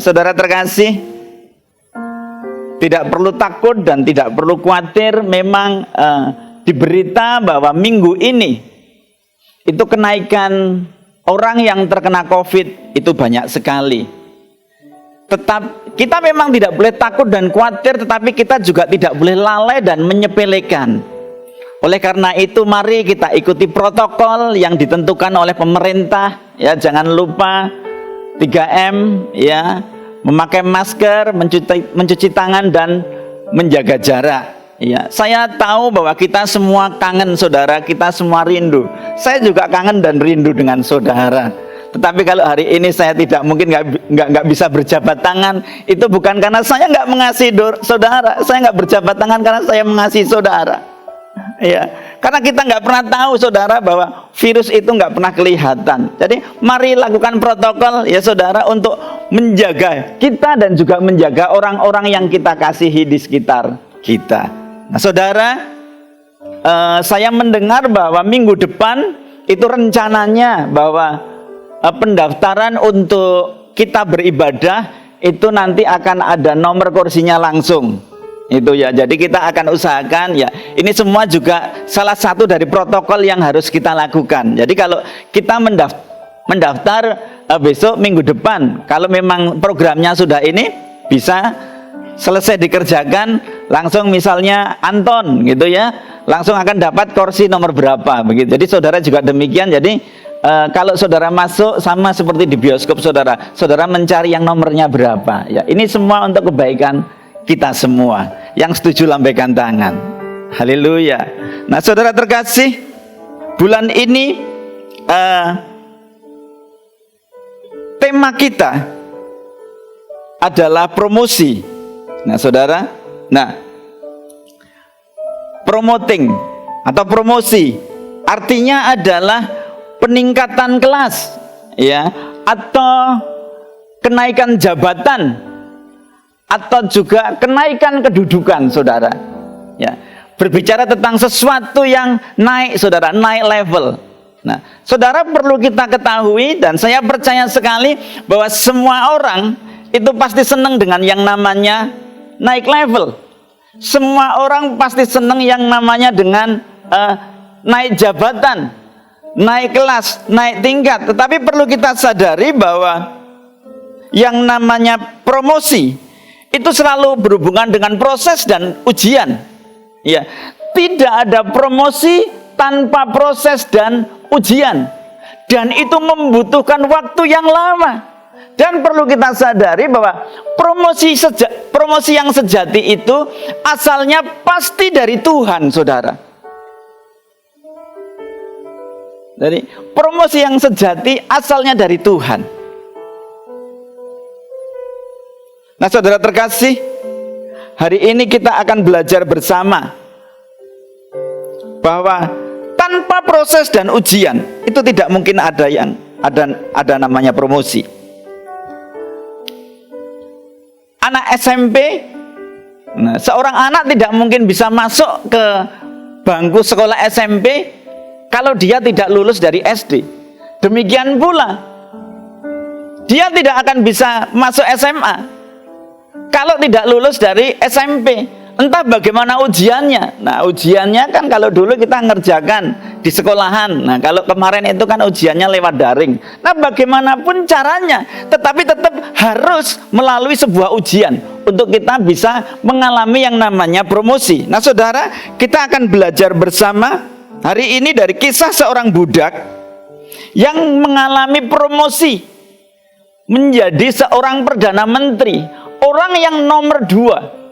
saudara terkasih, tidak perlu takut dan tidak perlu khawatir. Memang diberita bahwa minggu ini itu kenaikan orang yang terkena COVID itu banyak sekali. Tetap kita memang tidak boleh takut dan khawatir, tetapi kita juga tidak boleh lalai dan menyepelekan. Oleh karena itu mari kita ikuti protokol yang ditentukan oleh pemerintah, ya. Jangan lupa 3M, ya, memakai masker, mencuci tangan dan menjaga jarak, ya. Saya tahu bahwa kita semua kangen saudara, kita semua rindu. Saya juga kangen dan rindu dengan saudara. Tetapi kalau hari ini saya tidak mungkin nggak bisa berjabat tangan, itu bukan karena saya nggak mengasihi saudara. Saya nggak berjabat tangan karena saya mengasihi saudara, ya. Karena kita nggak pernah tahu saudara bahwa virus itu nggak pernah kelihatan. Jadi mari lakukan protokol, ya saudara, untuk menjaga kita dan juga menjaga orang-orang yang kita kasihi di sekitar kita. Nah saudara, saya mendengar bahwa minggu depan itu rencananya bahwa pendaftaran untuk kita beribadah itu nanti akan ada nomor kursinya langsung, itu ya. Jadi kita akan usahakan, ya, ini semua juga salah satu dari protokol yang harus kita lakukan. Jadi kalau kita mendaftar besok minggu depan, kalau memang programnya sudah ini bisa selesai dikerjakan, langsung misalnya Anton gitu ya, langsung akan dapat kursi nomor berapa begitu. Jadi saudara juga demikian. Jadi kalau saudara masuk sama seperti di bioskop, saudara mencari yang nomornya berapa, ya. Ini semua untuk kebaikan kita semua. Yang setuju lambaikan tangan. Haleluya. Nah saudara terkasih, bulan ini tema kita adalah promosi. Nah saudara, promoting atau promosi artinya adalah peningkatan kelas, ya, atau kenaikan jabatan, atau juga kenaikan kedudukan, saudara, ya. Berbicara tentang sesuatu yang naik, saudara, naik level. Nah, saudara perlu kita ketahui, dan saya percaya sekali bahwa semua orang itu pasti senang dengan yang namanya naik level. Semua orang pasti senang yang namanya dengan naik jabatan, naik kelas, naik tingkat. Tetapi perlu kita sadari bahwa yang namanya promosi itu selalu berhubungan dengan proses dan ujian, ya. Tidak ada promosi tanpa proses dan ujian, dan itu membutuhkan waktu yang lama. Dan perlu kita sadari bahwa promosi yang sejati itu asalnya pasti dari Tuhan, saudara. Jadi promosi yang sejati asalnya dari Tuhan. Nah saudara terkasih, hari ini kita akan belajar bersama bahwa tanpa proses dan ujian itu tidak mungkin ada namanya promosi. Anak SMP, seorang anak tidak mungkin bisa masuk ke bangku sekolah SMP kalau dia tidak lulus dari SD. Demikian pula dia tidak akan bisa masuk SMA kalau tidak lulus dari SMP. Entah bagaimana ujiannya. Nah ujiannya kan kalau dulu kita ngerjakan di sekolahan. Nah kalau kemarin itu kan ujiannya lewat daring. Nah bagaimanapun caranya, tetapi tetap harus melalui sebuah ujian untuk kita bisa mengalami yang namanya promosi. Nah saudara, kita akan belajar bersama hari ini dari kisah seorang budak yang mengalami promosi menjadi seorang perdana menteri, orang yang nomor 2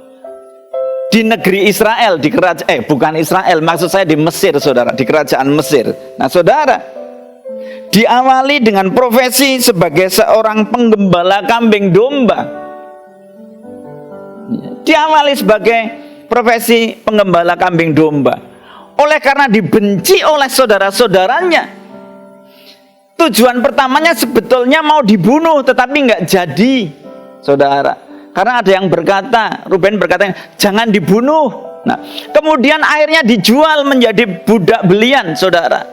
di negeri Israel, di kerajaan, bukan Israel, maksud saya di Mesir, saudara, di kerajaan Mesir. Nah saudara, diawali dengan profesi sebagai seorang penggembala kambing domba. Diawali sebagai profesi penggembala kambing domba. Oleh karena dibenci oleh saudara-saudaranya, tujuan pertamanya sebetulnya mau dibunuh, tetapi nggak jadi, saudara. Karena ada yang berkata, Ruben berkata, jangan dibunuh. Nah, kemudian akhirnya dijual menjadi budak belian, saudara.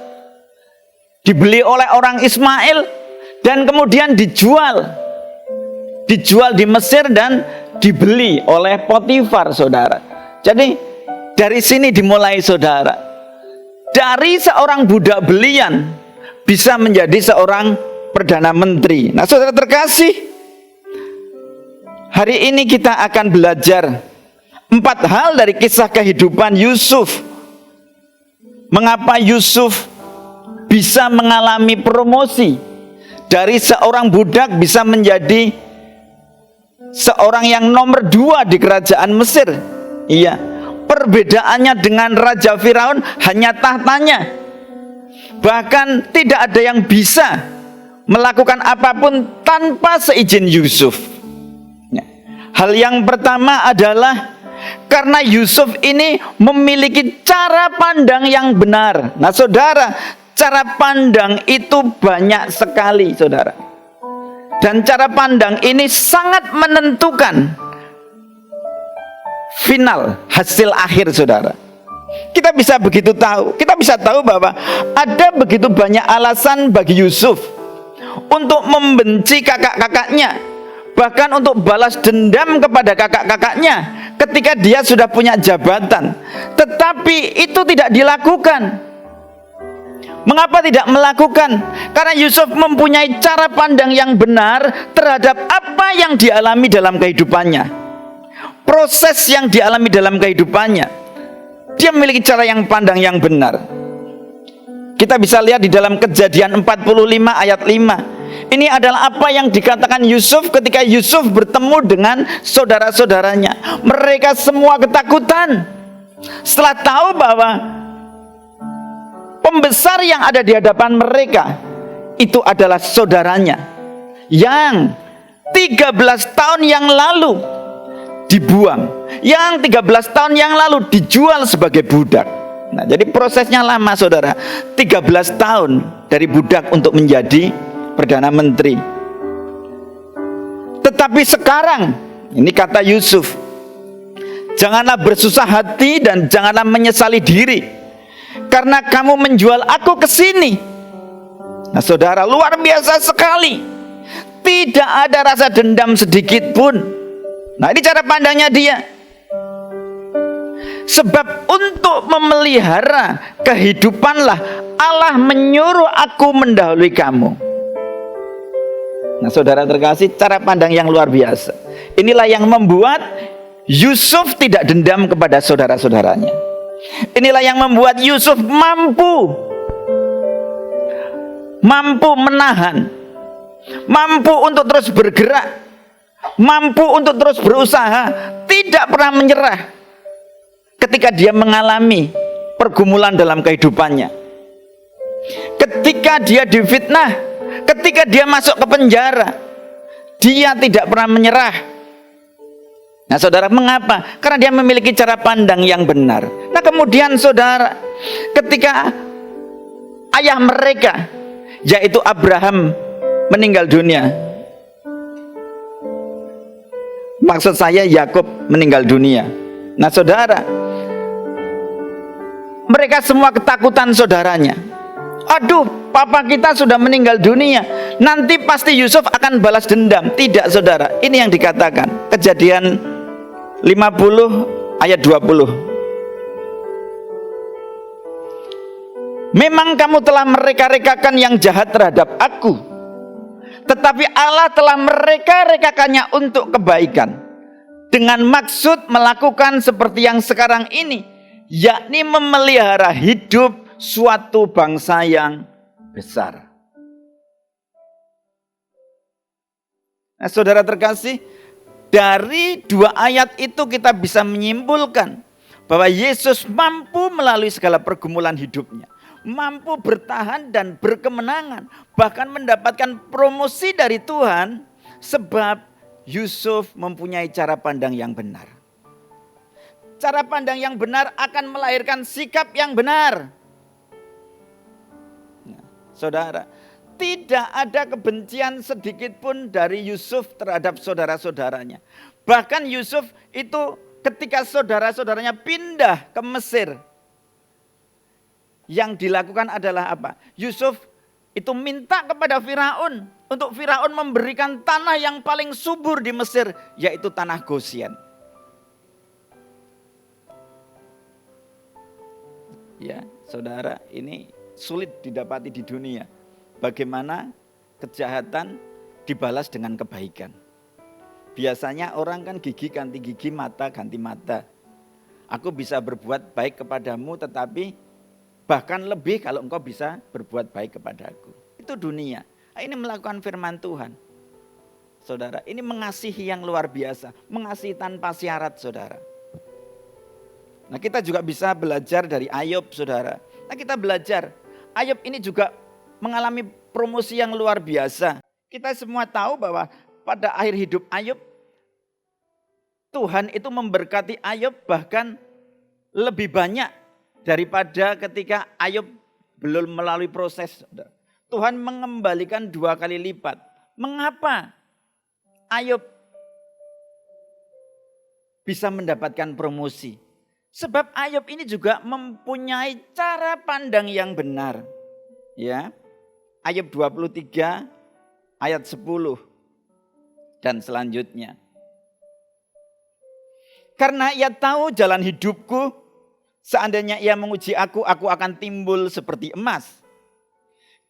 Dibeli oleh orang Ismail dan kemudian dijual dijual di Mesir dan dibeli oleh Potifar, saudara. Jadi dari sini dimulai, saudara. Dari seorang budak belian bisa menjadi seorang perdana menteri. Nah, saudara terkasih, hari ini kita akan belajar 4 hal dari kisah kehidupan Yusuf. Mengapa Yusuf bisa mengalami promosi dari seorang budak bisa menjadi seorang yang nomor 2 di kerajaan Mesir. Iya, perbedaannya dengan Raja Firaun hanya tahtanya. Bahkan tidak ada yang bisa melakukan apapun tanpa seizin Yusuf. Hal yang pertama adalah karena Yusuf ini memiliki cara pandang yang benar. Nah, saudara, cara pandang itu banyak sekali, saudara. Dan cara pandang ini sangat menentukan final, hasil akhir, saudara. Kita bisa tahu bahwa ada begitu banyak alasan bagi Yusuf untuk membenci kakak-kakaknya, bahkan untuk balas dendam kepada kakak-kakaknya ketika dia sudah punya jabatan. Tetapi itu tidak dilakukan. Mengapa tidak melakukan? Karena Yusuf mempunyai cara pandang yang benar terhadap apa yang dialami dalam kehidupannya, proses yang dialami dalam kehidupannya. Dia memiliki cara yang pandang yang benar. Kita bisa lihat di dalam Kejadian 45 ayat 5. Ini adalah apa yang dikatakan Yusuf ketika Yusuf bertemu dengan saudara-saudaranya. Mereka semua ketakutan setelah tahu bahwa pembesar yang ada di hadapan mereka itu adalah saudaranya yang 13 tahun yang lalu dibuang, yang 13 tahun yang lalu dijual sebagai budak. Nah, jadi prosesnya lama, saudara. 13 tahun dari budak untuk menjadi perdana menteri. Tetapi sekarang, ini kata Yusuf, janganlah bersusah hati dan janganlah menyesali diri, karena kamu menjual aku ke sini. Nah, saudara, luar biasa sekali. Tidak ada rasa dendam sedikit pun. Nah, ini cara pandangnya dia. Sebab untuk memelihara kehidupanlah Allah menyuruh aku mendahului kamu. Nah, saudara terkasih, cara pandang yang luar biasa. Inilah yang membuat Yusuf tidak dendam kepada saudara-saudaranya. Inilah yang membuat Yusuf mampu menahan, mampu untuk terus bergerak, mampu untuk terus berusaha, tidak pernah menyerah ketika dia mengalami pergumulan dalam kehidupannya. Ketika dia difitnah, ketika dia masuk ke penjara, dia tidak pernah menyerah. Nah, saudara, mengapa? Karena dia memiliki cara pandang yang benar. Nah, kemudian saudara, ketika ayah mereka, yaitu Abraham, meninggal dunia, maksud saya Yakub meninggal dunia. Nah, saudara, mereka semua ketakutan saudaranya. Aduh, papa kita sudah meninggal dunia, nanti pasti Yusuf akan balas dendam. Tidak, saudara, ini yang dikatakan Kejadian 50 ayat 20. Memang kamu telah mereka-rekakan yang jahat terhadap aku, tetapi Allah telah mereka-rekakannya untuk kebaikan, dengan maksud melakukan seperti yang sekarang ini, yakni memelihara hidup suatu bangsa yang besar. Nah, saudara terkasih, dari 2 ayat itu kita bisa menyimpulkan bahwa Yesus mampu melalui segala pergumulan hidupnya, mampu bertahan dan berkemenangan, bahkan mendapatkan promosi dari Tuhan, sebab Yusuf mempunyai cara pandang yang benar. Cara pandang yang benar akan melahirkan sikap yang benar. Nah, saudara, tidak ada kebencian sedikit pun dari Yusuf terhadap saudara-saudaranya. Bahkan Yusuf itu ketika saudara-saudaranya pindah ke Mesir, yang dilakukan adalah apa? Yusuf itu minta kepada Firaun untuk Firaun memberikan tanah yang paling subur di Mesir, yaitu tanah Gosyen. Ya, saudara, ini sulit didapati di dunia. Bagaimana kejahatan dibalas dengan kebaikan. Biasanya orang kan gigi ganti gigi, mata ganti mata. Aku bisa berbuat baik kepadamu, tetapi bahkan lebih kalau engkau bisa berbuat baik kepadaku. Itu dunia. Ini melakukan firman Tuhan. Saudara, ini mengasihi yang luar biasa. Mengasihi tanpa syarat, saudara. Nah, kita juga bisa belajar dari Ayub, saudara. Nah, kita belajar. Ayub ini juga mengalami promosi yang luar biasa. Kita semua tahu bahwa pada akhir hidup Ayub, Tuhan itu memberkati Ayub bahkan lebih banyak daripada ketika Ayub belum melalui proses. Tuhan mengembalikan 2 kali lipat. Mengapa Ayub bisa mendapatkan promosi? Sebab Ayub ini juga mempunyai cara pandang yang benar. Ya. Ayub 23 ayat 10 dan selanjutnya. Karena ia tahu jalan hidupku, seandainya ia menguji aku akan timbul seperti emas.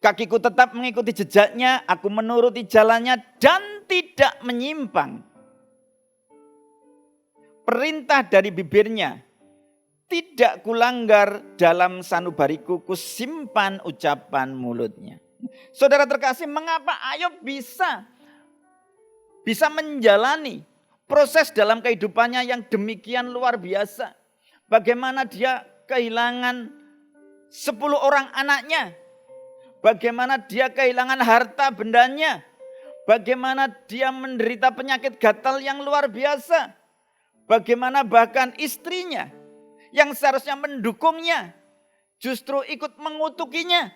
Kakiku tetap mengikuti jejaknya, aku menuruti jalannya dan tidak menyimpang. Perintah dari bibirnya tidak kulanggar, dalam sanubariku kusimpan ucapan mulutnya. Saudara terkasih, mengapa Ayub bisa menjalani proses dalam kehidupannya yang demikian luar biasa? Bagaimana dia kehilangan 10 orang anaknya? Bagaimana dia kehilangan harta bendanya? Bagaimana dia menderita penyakit gatal yang luar biasa? Bagaimana bahkan istrinya yang seharusnya mendukungnya justru ikut mengutukinya.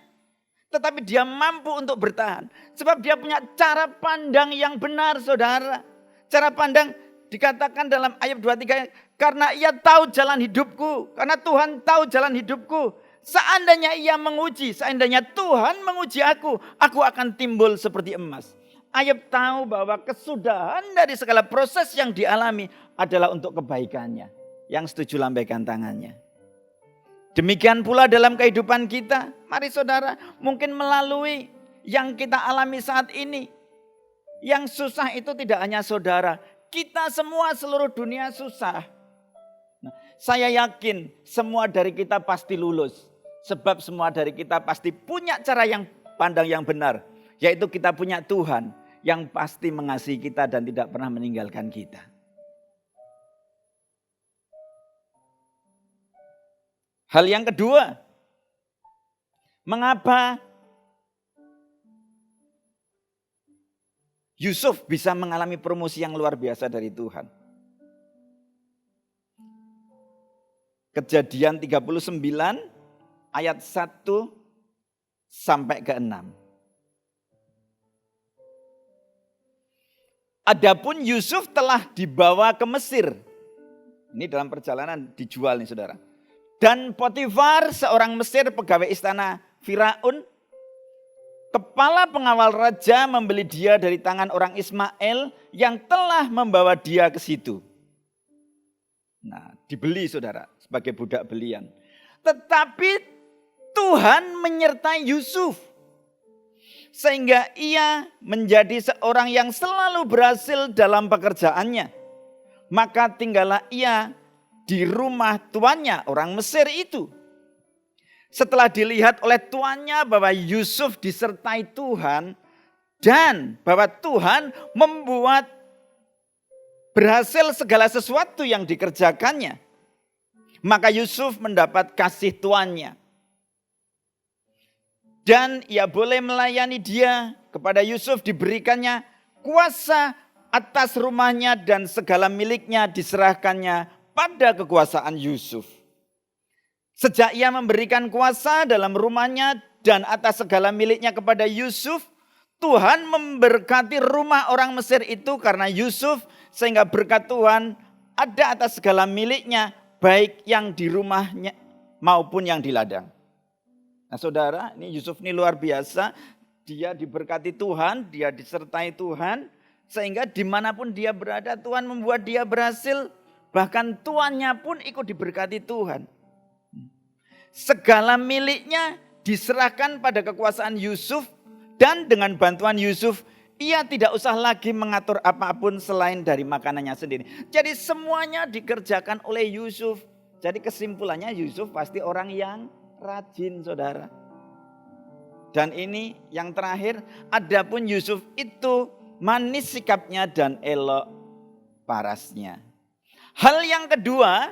Tetapi dia mampu untuk bertahan. Sebab dia punya cara pandang yang benar, saudara. Cara pandang dikatakan dalam ayat 23, karena ia tahu jalan hidupku. Karena Tuhan tahu jalan hidupku. Seandainya Tuhan menguji aku akan timbul seperti emas. Ayub tahu bahwa kesudahan dari segala proses yang dialami adalah untuk kebaikannya. Yang setuju lambaikan tangannya. Demikian pula dalam kehidupan kita. Mari saudara, mungkin melalui yang kita alami saat ini. Yang susah itu tidak hanya saudara. Kita semua seluruh dunia susah. Nah, saya yakin semua dari kita pasti lulus. Sebab semua dari kita pasti punya cara yang pandang yang benar. Yaitu kita punya Tuhan yang pasti mengasihi kita dan tidak pernah meninggalkan kita. Hal yang kedua, mengapa Yusuf bisa mengalami promosi yang luar biasa dari Tuhan? Kejadian 39 ayat 1 sampai ke 6. Adapun Yusuf telah dibawa ke Mesir. Ini dalam perjalanan dijual nih saudara. Dan Potifar, seorang Mesir pegawai istana Firaun, kepala pengawal raja, membeli dia dari tangan orang Ismail yang telah membawa dia ke situ. Nah, dibeli saudara sebagai budak belian. Tetapi Tuhan menyertai Yusuf sehingga ia menjadi seorang yang selalu berhasil dalam pekerjaannya. Maka tinggallah ia di rumah tuannya, orang Mesir itu. Setelah dilihat oleh tuannya bahwa Yusuf disertai Tuhan dan bahwa Tuhan membuat berhasil segala sesuatu yang dikerjakannya, maka Yusuf mendapat kasih tuannya. Dan ia boleh melayani dia. Kepada Yusuf diberikannya kuasa atas rumahnya dan segala miliknya diserahkannya pada kekuasaan Yusuf. Sejak ia memberikan kuasa dalam rumahnya dan atas segala miliknya kepada Yusuf, Tuhan memberkati rumah orang Mesir itu karena Yusuf, sehingga berkat Tuhan ada atas segala miliknya, baik yang di rumahnya maupun yang di ladang. Nah saudara, ini Yusuf ini luar biasa. dia diberkati Tuhan, dia disertai Tuhan, sehingga dimanapun dia berada Tuhan membuat dia berhasil, bahkan tuannya pun ikut diberkati Tuhan. Segala miliknya diserahkan pada kekuasaan Yusuf, dan dengan bantuan Yusuf ia tidak usah lagi mengatur apapun selain dari makanannya sendiri. Jadi semuanya dikerjakan oleh Yusuf. Jadi kesimpulannya Yusuf pasti orang yang rajin, saudara. Dan ini yang terakhir, adapun Yusuf itu manis sikapnya dan elok parasnya. Hal yang kedua,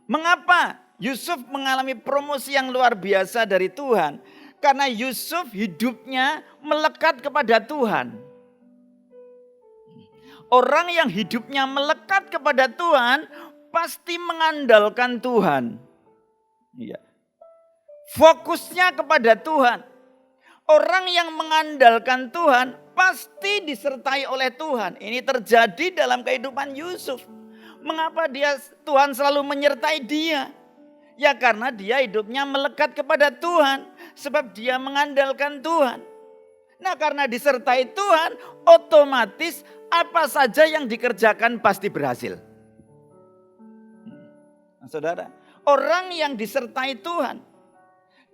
mengapa Yusuf mengalami promosi yang luar biasa dari Tuhan? Karena Yusuf hidupnya melekat kepada Tuhan. Orang yang hidupnya melekat kepada Tuhan pasti mengandalkan Tuhan. Iya. Fokusnya kepada Tuhan. Orang yang mengandalkan Tuhan pasti disertai oleh Tuhan. Ini terjadi dalam kehidupan Yusuf. Mengapa Tuhan selalu menyertai dia? Ya karena dia hidupnya melekat kepada Tuhan. Sebab dia mengandalkan Tuhan. Nah karena disertai Tuhan, otomatis apa saja yang dikerjakan pasti berhasil. Nah, saudara, orang yang disertai Tuhan,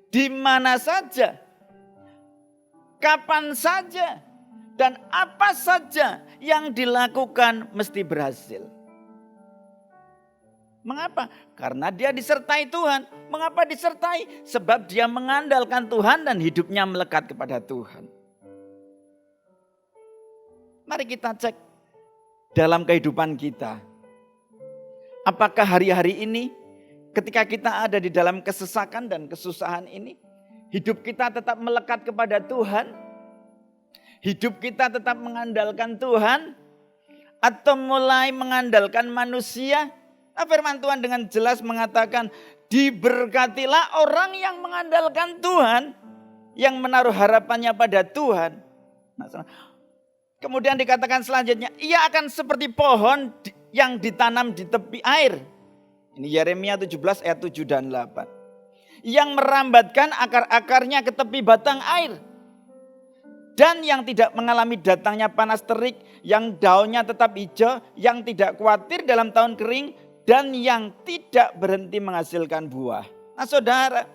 di mana saja, kapan saja, dan apa saja yang dilakukan mesti berhasil. Mengapa? Karena dia disertai Tuhan. Mengapa disertai? Sebab dia mengandalkan Tuhan dan hidupnya melekat kepada Tuhan. Mari kita cek dalam kehidupan kita. Apakah hari-hari ini ketika kita ada di dalam kesesakan dan kesusahan ini, hidup kita tetap melekat kepada Tuhan? Hidup kita tetap mengandalkan Tuhan? Atau mulai mengandalkan manusia? Nah, firman Tuhan dengan jelas mengatakan, diberkatilah orang yang mengandalkan Tuhan, yang menaruh harapannya pada Tuhan. Nah, kemudian dikatakan selanjutnya, ia akan seperti pohon yang ditanam di tepi air. Ini Yeremia 17 ayat 7 dan 8. Yang merambatkan akar-akarnya ke tepi batang air. Dan yang tidak mengalami datangnya panas terik, yang daunnya tetap hijau, yang tidak khawatir dalam tahun kering, dan yang tidak berhenti menghasilkan buah. Nah saudara,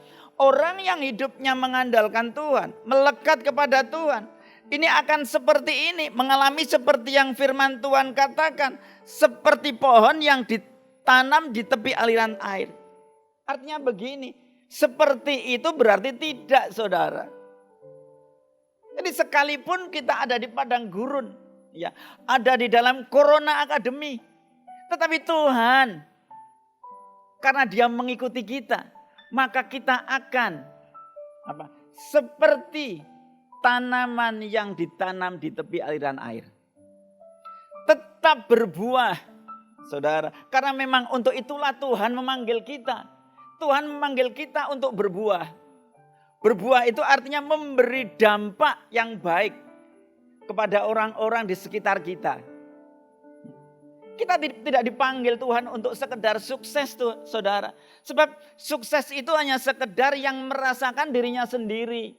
orang yang hidupnya mengandalkan Tuhan, melekat kepada Tuhan, ini akan seperti ini, mengalami seperti yang firman Tuhan katakan, seperti pohon yang ditanam di tepi aliran air. Artinya begini, seperti itu berarti tidak, saudara. Jadi sekalipun kita ada di padang gurun, ya, ada di dalam Corona Academy, tetapi Tuhan, karena Dia mengikuti kita, maka kita akan seperti tanaman yang ditanam di tepi aliran air. Tetap berbuah, saudara. Karena memang untuk itulah Tuhan memanggil kita. Tuhan memanggil kita untuk berbuah. Berbuah itu artinya memberi dampak yang baik kepada orang-orang di sekitar kita. Kita tidak dipanggil Tuhan untuk sekedar sukses tuh, saudara. Sebab sukses itu hanya sekedar yang merasakan dirinya sendiri.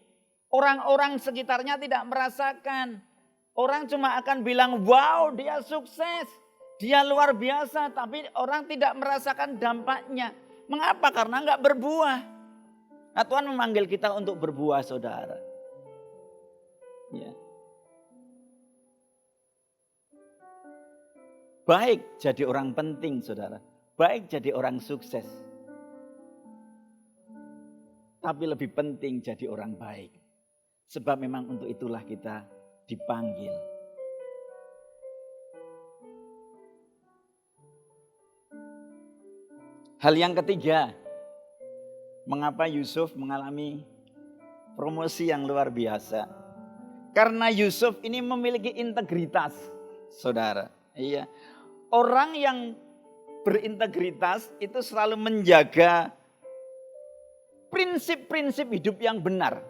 Orang-orang sekitarnya tidak merasakan. Orang cuma akan bilang, wow dia sukses, dia luar biasa. Tapi orang tidak merasakan dampaknya. Mengapa? Karena enggak berbuah. Nah Tuhan memanggil kita untuk berbuah, saudara. Ya. Baik jadi orang penting, saudara. Baik jadi orang sukses. Tapi lebih penting jadi orang baik. Sebab memang untuk itulah kita dipanggil. Hal yang ketiga, mengapa Yusuf mengalami promosi yang luar biasa? Karena Yusuf ini memiliki integritas, saudara. Iya. Orang yang berintegritas itu selalu menjaga prinsip-prinsip hidup yang benar.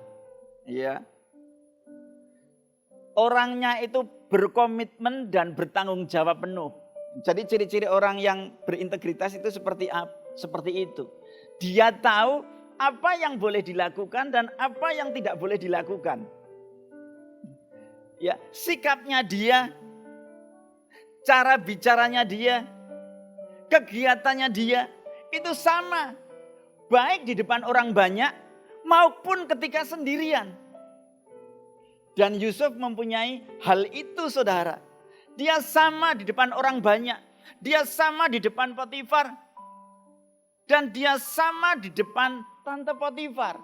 Iya. Orangnya itu berkomitmen dan bertanggung jawab penuh. Jadi ciri-ciri orang yang berintegritas itu seperti itu. Dia tahu apa yang boleh dilakukan dan apa yang tidak boleh dilakukan. Ya, sikapnya dia, cara bicaranya dia, kegiatannya dia itu sama. Baik di depan orang banyak maupun ketika sendirian. Dan Yusuf mempunyai hal itu, saudara. Dia sama di depan orang banyak. Dia sama di depan Potifar. Dan dia sama di depan tante Potifar.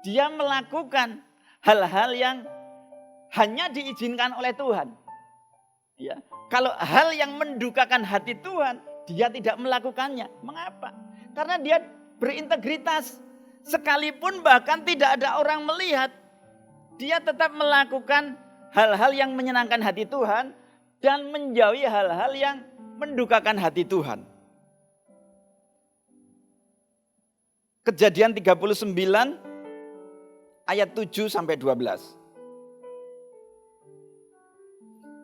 Dia melakukan hal-hal yang hanya diizinkan oleh Tuhan. Ya, kalau hal yang mendukakan hati Tuhan, dia tidak melakukannya. Mengapa? Karena dia berintegritas. Sekalipun bahkan tidak ada orang melihat, dia tetap melakukan hal-hal yang menyenangkan hati Tuhan dan menjauhi hal-hal yang mendukakan hati Tuhan. Kejadian 39 ayat 7 sampai 12.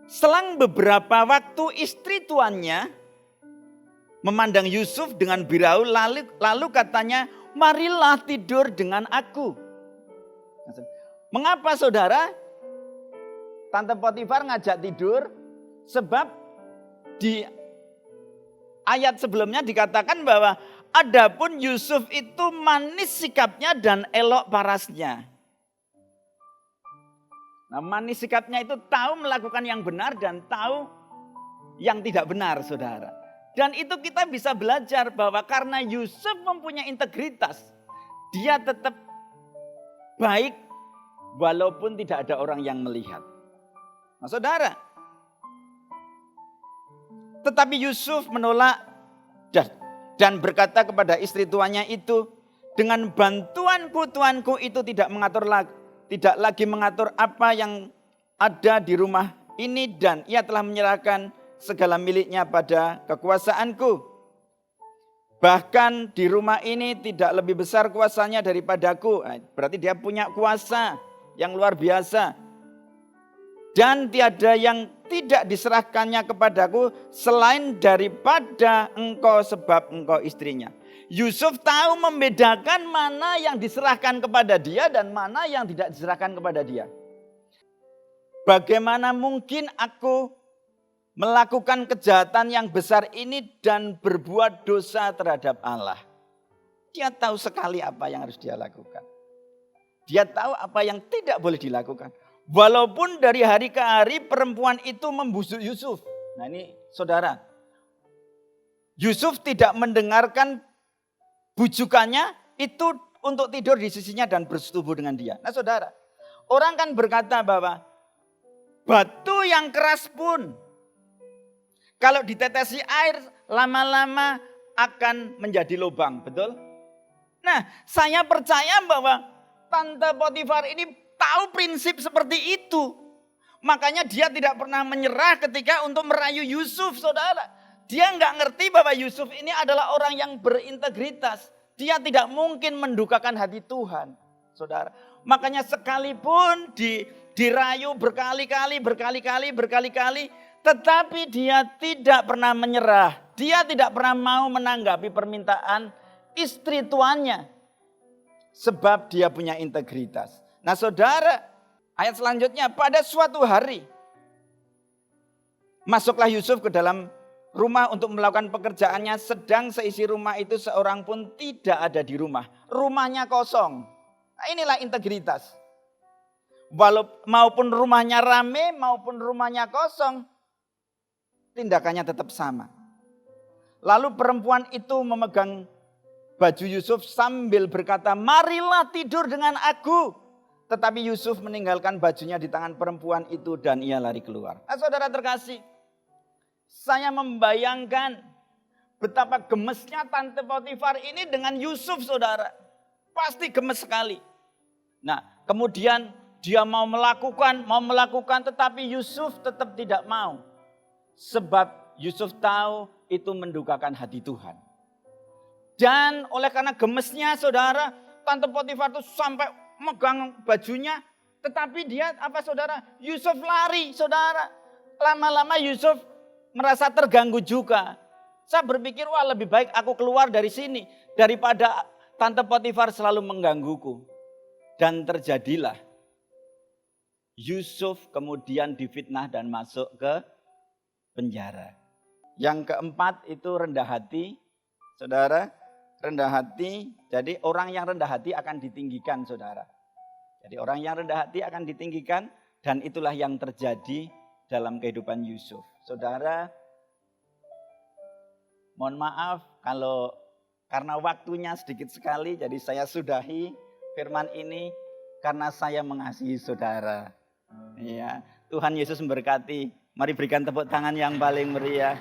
Selang beberapa waktu istri tuannya memandang Yusuf dengan birau, lalu katanya, marilah tidur dengan aku. Mengapa saudara? Tante Potifar ngajak tidur, sebab di ayat sebelumnya dikatakan bahwa adapun Yusuf itu manis sikapnya dan elok parasnya. Nah, manis sikapnya itu tahu melakukan yang benar dan tahu yang tidak benar, saudara. Dan itu kita bisa belajar bahwa karena Yusuf mempunyai integritas, dia tetap baik walaupun tidak ada orang yang melihat. Nah, saudara, tetapi Yusuf menolak dan berkata kepada istri tuannya itu, dengan bantuanku tuanku itu tidak lagi mengatur apa yang ada di rumah ini, dan ia telah menyerahkan segala miliknya pada kekuasaanku. Bahkan di rumah ini tidak lebih besar kuasanya daripadaku. Berarti dia punya kuasa yang luar biasa. Dan tiada yang tidak diserahkannya kepadaku selain daripada engkau, sebab engkau istrinya. Yusuf tahu membedakan mana yang diserahkan kepada dia dan mana yang tidak diserahkan kepada dia. Bagaimana mungkin aku melakukan kejahatan yang besar ini dan berbuat dosa terhadap Allah? Dia tahu sekali apa yang harus dia lakukan. Dia tahu apa yang tidak boleh dilakukan. Walaupun dari hari ke hari perempuan itu membusuk Yusuf. Nah ini saudara, Yusuf tidak mendengarkan bujukannya itu untuk tidur di sisinya dan bersetubuh dengan dia. Nah saudara, orang kan berkata bahwa batu yang keras pun kalau ditetesi air lama-lama akan menjadi lubang, betul? Nah, saya percaya bahwa Tante Potifar ini tahu prinsip seperti itu. Makanya dia tidak pernah menyerah ketika untuk merayu Yusuf, saudara. Dia nggak ngerti bahwa Yusuf ini adalah orang yang berintegritas. Dia tidak mungkin mendukakan hati Tuhan, saudara. Makanya sekalipun dirayu berkali-kali, tetapi dia tidak pernah menyerah. Dia tidak pernah mau menanggapi permintaan istri tuannya. Sebab dia punya integritas. Nah saudara, ayat selanjutnya, pada suatu hari masuklah Yusuf ke dalam rumah untuk melakukan pekerjaannya, sedang seisi rumah itu seorang pun tidak ada di rumah. Rumahnya kosong. Nah, inilah integritas. Maupun rumahnya rame, maupun rumahnya kosong, tindakannya tetap sama. Lalu perempuan itu memegang baju Yusuf sambil berkata, marilah tidur dengan aku. Tetapi Yusuf meninggalkan bajunya di tangan perempuan itu dan ia lari keluar. Nah saudara terkasih, saya membayangkan betapa gemesnya Tante Potifar ini dengan Yusuf, saudara. Pasti gemes sekali. Nah kemudian dia mau melakukan, tetapi Yusuf tetap tidak mau. Sebab Yusuf tahu itu mendukakan hati Tuhan. Dan oleh karena gemesnya, saudara, Tante Potifar itu sampai megang bajunya, tetapi dia saudara? Yusuf lari, saudara. Lama-lama Yusuf merasa terganggu juga. Saya berpikir, wah lebih baik aku keluar dari sini daripada Tante Potifar selalu menggangguku. Dan terjadilah Yusuf kemudian difitnah dan masuk ke penjara. Yang keempat itu rendah hati. Saudara, rendah hati. Jadi orang yang rendah hati akan ditinggikan, saudara. Jadi orang yang rendah hati akan ditinggikan, dan itulah yang terjadi dalam kehidupan Yusuf. Saudara, mohon maaf kalau karena waktunya sedikit sekali, jadi saya sudahi firman ini karena saya mengasihi saudara. Ya, Tuhan Yesus memberkati. Mari berikan tepuk tangan yang paling meriah.